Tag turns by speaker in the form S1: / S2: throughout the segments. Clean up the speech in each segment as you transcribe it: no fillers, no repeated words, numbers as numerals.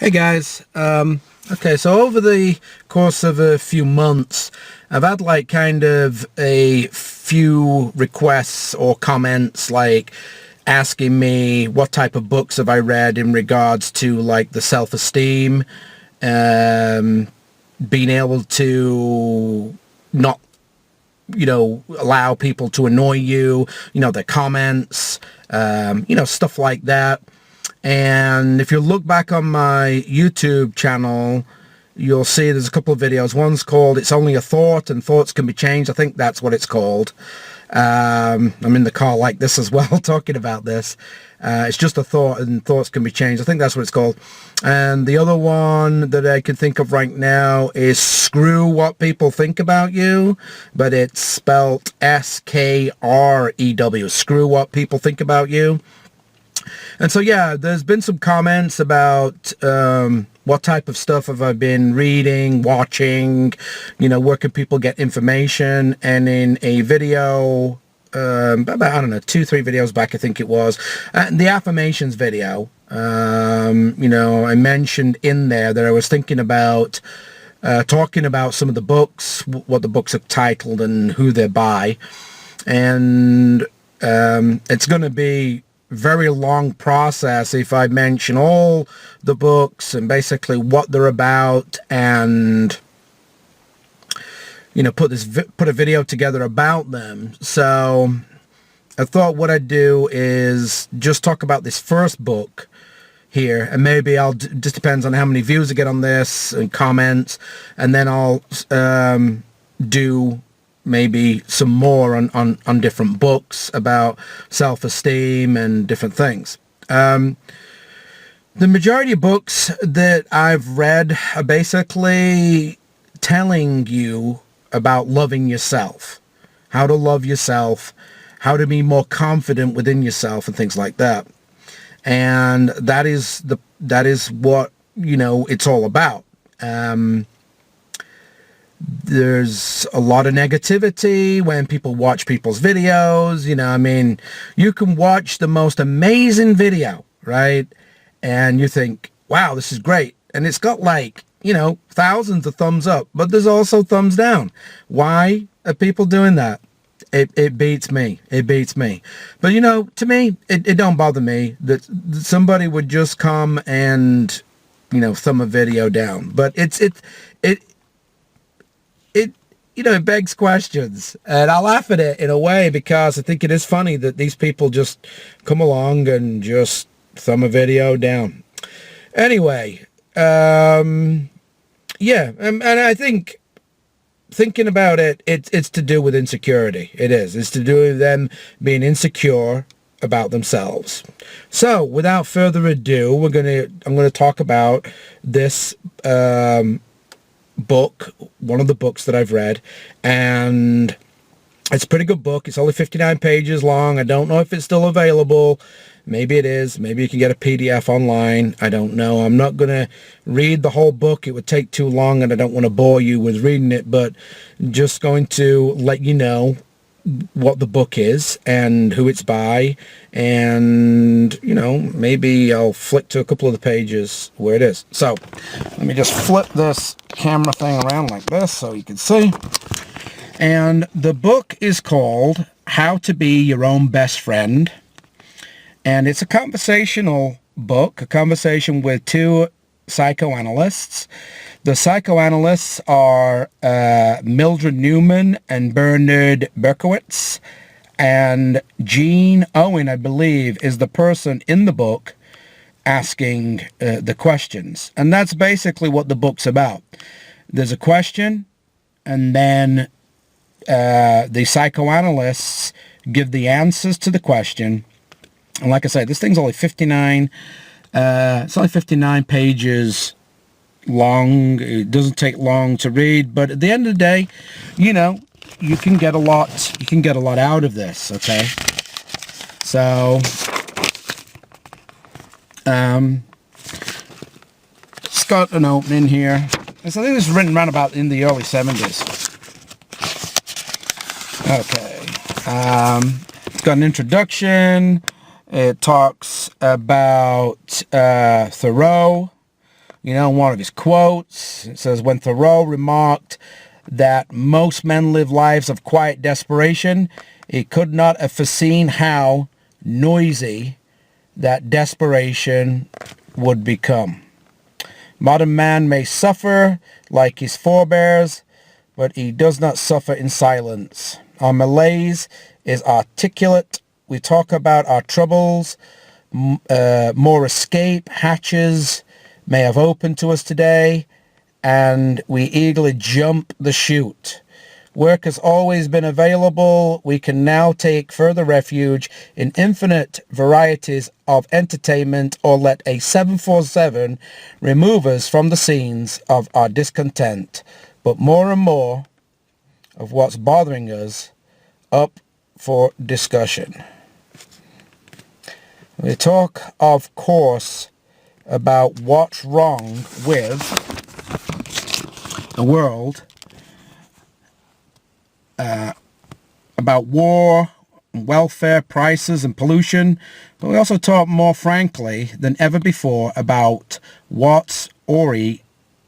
S1: Hey guys, okay, so over the course of a few months, I've had like kind of a few requests or comments like asking me what type of books have I read in regards to like the self-esteem, being able to not, allow people to annoy you, their comments, stuff like that. And if you look back on my YouTube channel, you'll see there's a couple of videos. One's called It's Only a Thought and Thoughts Can Be Changed. I think that's what it's called. I'm in the car like this as well talking about this. It's just a thought and thoughts can be changed. I think that's what it's called. And the other one that I can think of right now is Screw What People Think About You, but it's spelled S-K-R-E-W. Screw What People Think About You. And so, yeah, there's been some comments about what type of stuff have I been reading, watching, where can people get information. And in a video, about, I don't know, 2-3 videos back, I think it was, the affirmations video, I mentioned in there that I was thinking about talking about some of the books, what the books are titled and who they're by. And it's going to be very long process if I mention all the books and basically what they're about and put a video together about them. So I thought what I'd do is just talk about this first book here, and maybe I'll just depends on how many views I get on this and comments, and then I'll do maybe some more on different books about self-esteem and different things. The majority of books that I've read are basically telling you about loving yourself, how to love yourself, how to be more confident within yourself and things like that. And that is what, it's all about. There's a lot of negativity when people watch people's videos. You can watch the most amazing video, right? And you think, wow, this is great. And it's got like, thousands of thumbs up, but there's also thumbs down. Why are people doing that? It beats me. It beats me. But, to me, it don't bother me that somebody would just come and, thumb a video down. But it begs questions, and I laugh at it in a way because I think it is funny that these people just come along and just thumb a video down. Anyway, yeah, and I think thinking about it, it's to do with insecurity. It's to do with them being insecure about themselves. So, without further ado, I'm going to talk about this book, one of the books that I've read, and it's a pretty good book. It's only 59 pages long. I don't know if it's still available. Maybe it is. Maybe you can get a PDF online. I don't know. I'm not going to read the whole book. It would take too long, and I don't want to bore you with reading it, but just going to let you know what the book is and who it's by, and maybe I'll flick to a couple of the pages where it is. So let me just flip this camera thing around like this so you can see. And the book is called How to Be Your Own Best Friend, and it's a conversational book, a conversation with two psychoanalysts. The psychoanalysts are Mildred Newman and Bernard Berkowitz, and Jean Owen, I believe, is the person in the book asking the questions. And that's basically what the book's about. There's a question, and then the psychoanalysts give the answers to the question. And like I said, this thing's only 59. It's only 59 pages long. It doesn't take long to read, but at the end of the day, you can get a lot out of this. Okay, so it's got an opening here. I think this was written around about in the early 70s. Okay, it's got an introduction. It talks about Thoreau, One of his quotes, it says, when Thoreau remarked that most men live lives of quiet desperation, he could not have foreseen how noisy that desperation would become. Modern man may suffer like his forebears, but he does not suffer in silence. Our malaise is articulate. We talk about our troubles. More escape hatches may have opened to us today, and we eagerly jump the chute. Work has always been available. We can now take further refuge in infinite varieties of entertainment, or let a 747 remove us from the scenes of our discontent. But more and more of what's bothering us up for discussion. We talk, of course, about what's wrong with the world, about war, welfare, prices, and pollution, but we also talk more frankly than ever before about what's awry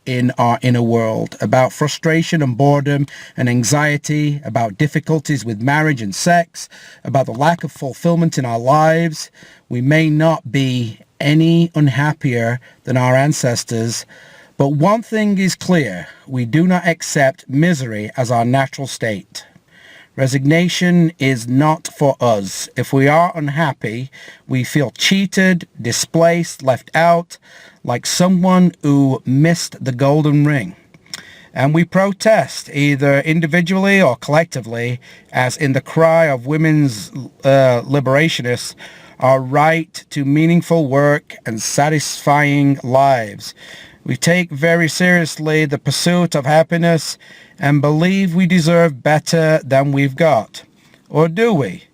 S1: in our inner world, about frustration and boredom and anxiety, about difficulties with marriage and sex, about the lack of fulfillment in our lives. We may not be any unhappier than our ancestors, but one thing is clear: we do not accept misery as our natural state. Resignation is not for us. If we are unhappy, we feel cheated, displaced, left out, like someone who missed the golden ring. And we protest, either individually or collectively, as in the cry of women's liberationists, our right to meaningful work and satisfying lives. We take very seriously the pursuit of happiness and believe we deserve better than we've got. Or do we?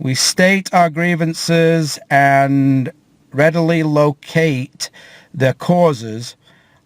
S1: We state our grievances and readily locate their causes: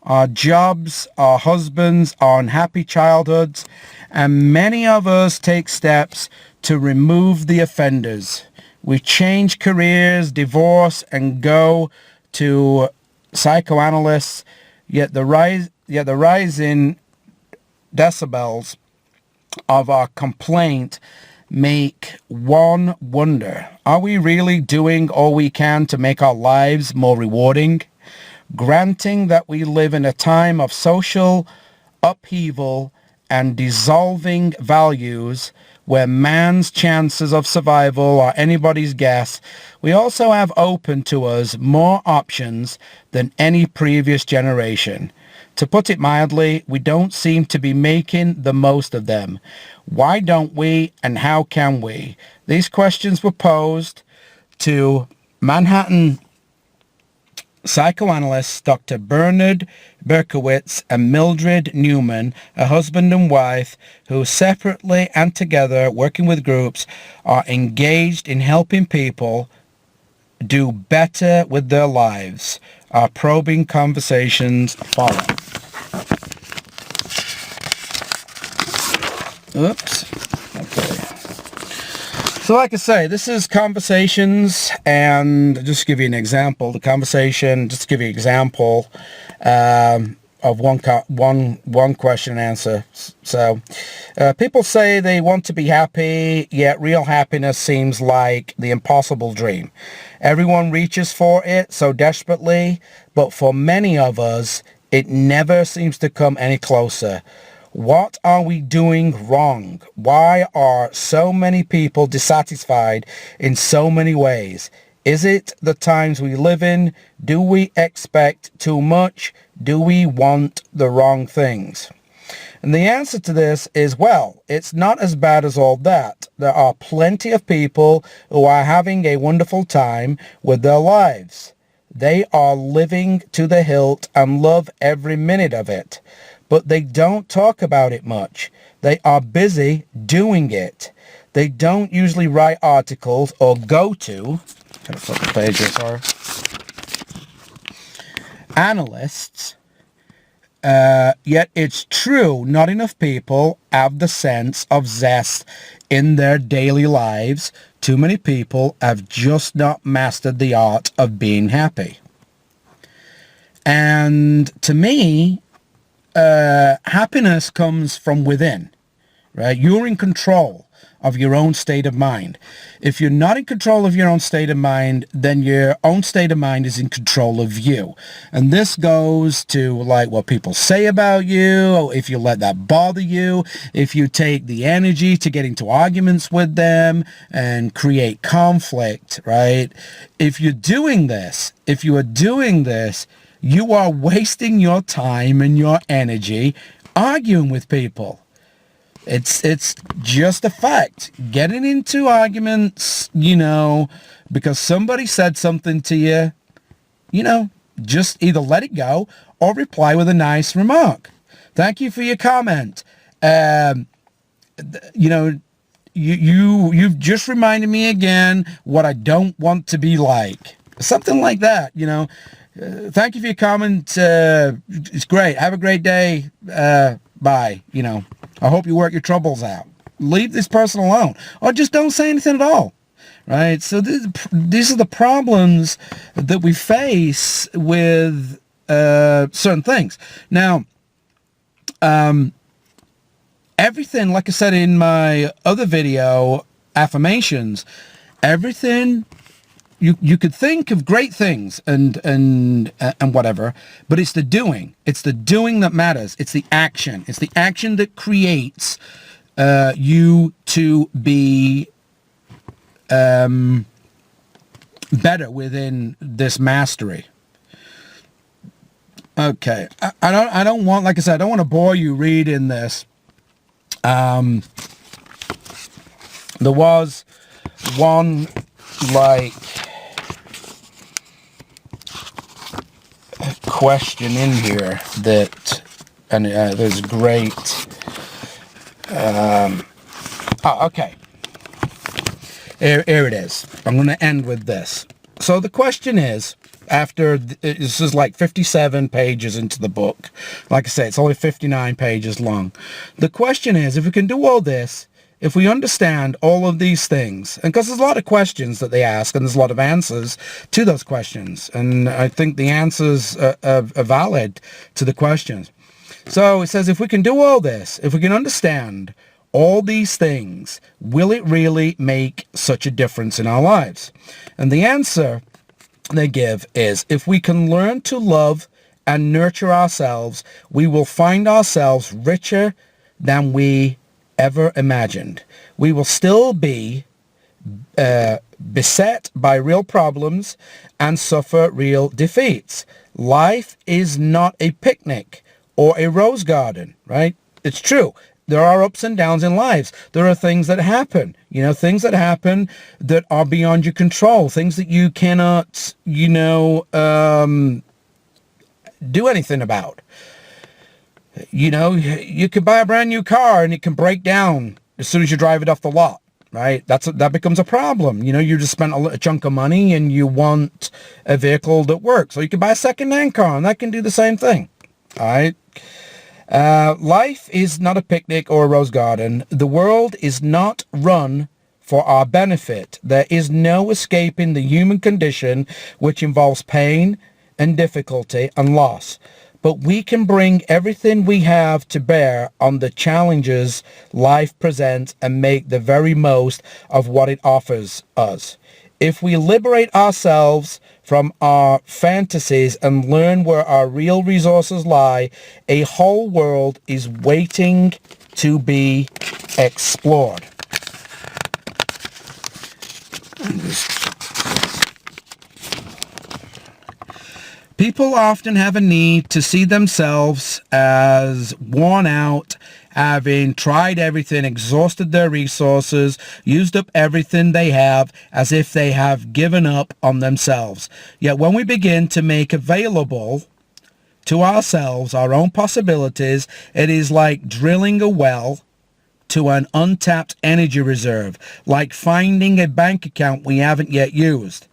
S1: our jobs, our husbands, our unhappy childhoods, and many of us take steps to remove the offenders. We change careers, divorce, and go to psychoanalysts, yet the rising decibels of our complaint make one wonder: are we really doing all we can to make our lives more rewarding? Granting that we live in a time of social upheaval and dissolving values, where man's chances of survival are anybody's guess, we also have open to us more options than any previous generation. To put it mildly, we don't seem to be making the most of them. Why don't we, and how can we? These questions were posed to Manhattan psychoanalysts Dr. Bernard Berkowitz and Mildred Newman, a husband and wife who separately and together, working with groups, are engaged in helping people do better with their lives. Our probing conversations follow. Oops. Okay. So like I say, this is conversations, and just to give you an example, of one question and answer. So people say they want to be happy, yet real happiness seems like the impossible dream. Everyone reaches for it so desperately, but for many of us, it never seems to come any closer. What are we doing wrong? Why are so many people dissatisfied in so many ways? Is it the times we live in? Do we expect too much? Do we want the wrong things? And the answer to this is, well, it's not as bad as all that. There are plenty of people who are having a wonderful time with their lives. They are living to the hilt and love every minute of it. But they don't talk about it much. They are busy doing it. They don't usually write articles or go to analysts. Yet it's true, not enough people have the sense of zest in their daily lives. Too many people have just not mastered the art of being happy. And to me, happiness comes from within, right? You're in control of your own state of mind. If you're not in control of your own state of mind, then your own state of mind is in control of you. And this goes to like what people say about you, if you let that bother you, if you take the energy to get into arguments with them and create conflict, right? If you are doing this, you are wasting your time and your energy arguing with people. It's just a fact. Getting into arguments, because somebody said something to you, just either let it go or reply with a nice remark. Thank you for your comment. You've just reminded me again what I don't want to be like. Something like that, Thank you for your comment. It's great. Have a great day. Bye. I hope you work your troubles out. Leave this person alone, or just don't say anything at all. Right? So these are the problems that we face with certain things. Now, everything, like I said in my other video, affirmations, everything. You could think of great things and whatever, but it's the doing. It's the doing that matters. It's the action. It's the action that creates you to be better within this mastery. Okay, I don't want, like I said, I don't want to bore you reading this. There was one question in here that, and there's great. Okay. Here it is. I'm going to end with this. So the question is, after this is like 57 pages into the book. Like I say, it's only 59 pages long. The question is, if we can do all this, if we understand all of these things, and because there's a lot of questions that they ask, and there's a lot of answers to those questions, and I think the answers are valid to the questions. So it says, if we can do all this, if we can understand all these things, will it really make such a difference in our lives? And the answer they give is, if we can learn to love and nurture ourselves, we will find ourselves richer than we ever imagined. We will still be beset by real problems and suffer real defeats. Life is not a picnic or a rose garden, right? It's true. There are ups and downs in lives. There are things that happen, things that happen that are beyond your control, things that you cannot, do anything about. You could buy a brand new car and it can break down as soon as you drive it off the lot, right? That becomes a problem. You just spent a chunk of money and you want a vehicle that works. Or you can buy a second-hand car and that can do the same thing, all right? Life is not a picnic or a rose garden. The world is not run for our benefit. There is no escaping the human condition, which involves pain and difficulty and loss. But we can bring everything we have to bear on the challenges life presents and make the very most of what it offers us. If we liberate ourselves from our fantasies and learn where our real resources lie, a whole world is waiting to be explored. People often have a need to see themselves as worn out, having tried everything, exhausted their resources, used up everything they have, as if they have given up on themselves. Yet when we begin to make available to ourselves our own possibilities, it is like drilling a well to an untapped energy reserve, like finding a bank account we haven't yet used.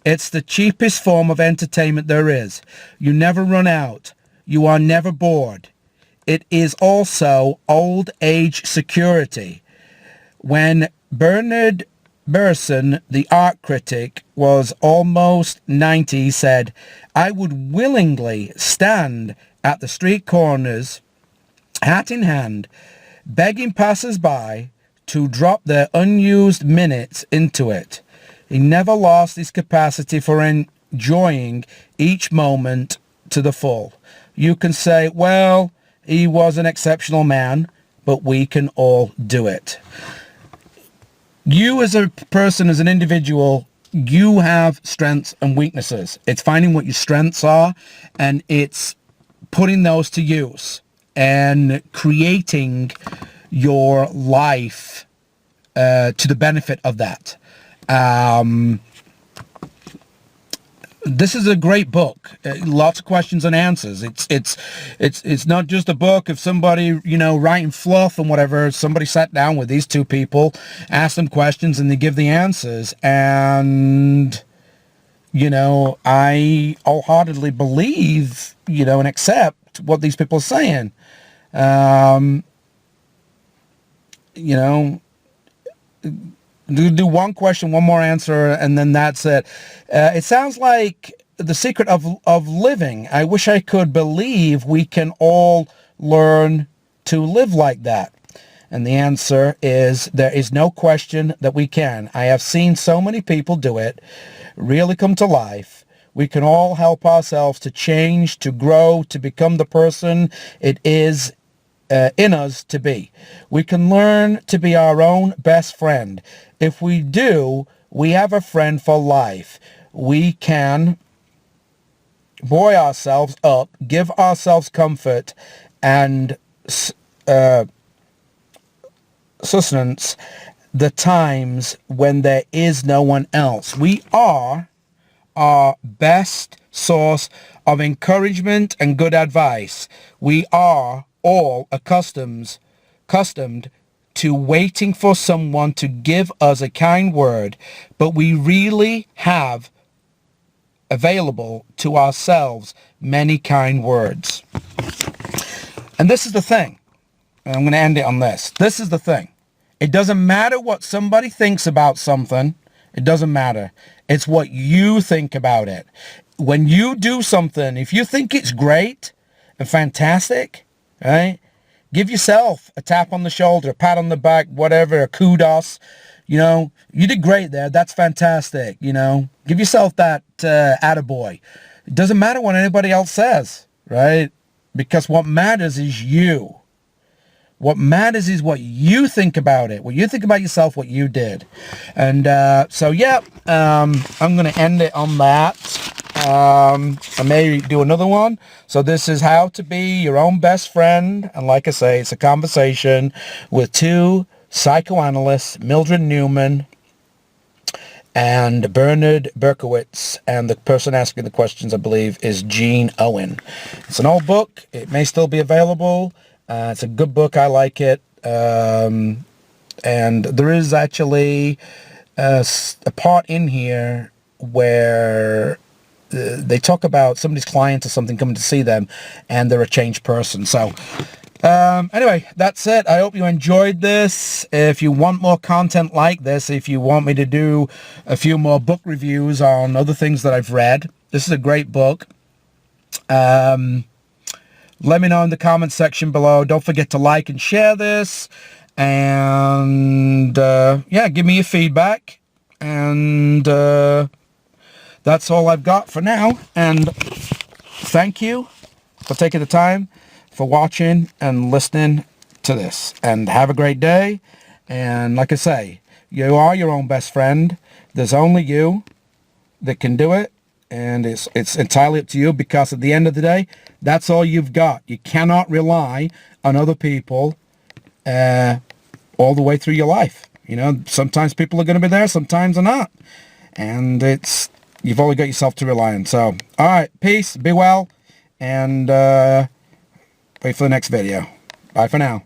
S1: It's the cheapest form of entertainment there is. You never run out. You are never bored. It is also old age security. When Bernard Burson, the art critic, was almost 90, said, "I would willingly stand at the street corners, hat in hand, begging passers-by to drop their unused minutes into it." He never lost his capacity for enjoying each moment to the full. You can say, well, he was an exceptional man, but we can all do it. You as a person, as an individual, you have strengths and weaknesses. It's finding what your strengths are, and it's putting those to use and creating your life to the benefit of that. This is a great book. Lots of questions and answers. It's not just a book of somebody, you know, writing fluff and whatever. Somebody sat down with these two people, asked them questions, and they give the answers. And, you know, I wholeheartedly believe, you know, and accept what these people are saying. You know, do one question, one more answer, and then that's it. It sounds like the secret of living. I wish I could believe we can all learn to live like that. And the answer is, there is no question that we can. I have seen so many people do it, really come to life. We can all help ourselves to change, to grow, to become the person it is in us to be. We can learn to be our own best friend. If we do, we have a friend for life. We can buoy ourselves up, give ourselves comfort and sustenance the times when there is no one else. We are our best source of encouragement and good advice. We are all accustomed to waiting for someone to give us a kind word, but we really have available to ourselves many kind words. And this is the thing. And I'm going to end it on this. This is the thing. It doesn't matter what somebody thinks about something. It doesn't matter. It's what you think about it. When you do something, if you think it's great and fantastic, right? Give yourself a tap on the shoulder, a pat on the back, whatever, a kudos. You know, you did great there. That's fantastic. You know, give yourself that attaboy. It doesn't matter what anybody else says, right? Because what matters is you. What matters is what you think about it, what you think about yourself, what you did. And so, yeah, I'm going to end it on that. I may do another one. So this is how to be your own best friend. And like I say, it's a conversation with two psychoanalysts, Mildred Newman and Bernard Berkowitz. And the person asking the questions, I believe, is Gene Owen. It's an old book. It may still be available. It's a good book. I like it. And there is actually a part in here where they talk about somebody's client or something coming to see them and they're a changed person. So anyway, that's it. I hope you enjoyed this. If you want more content like this, if you want me to do a few more book reviews on other things that I've read, this is a great book. Let me know in the comments section below. Don't forget to like and share this. And yeah, give me your feedback. And that's all I've got for now. And thank you for taking the time for watching and listening to this. And have a great day. And like I say, you are your own best friend. There's only you that can do it. And it's entirely up to you, because at the end of the day, that's all you've got. You cannot rely on other people all the way through your life. You know, sometimes people are going to be there, sometimes they're not. And you've only got yourself to rely on. So, all right, peace, be well, and wait for the next video. Bye for now.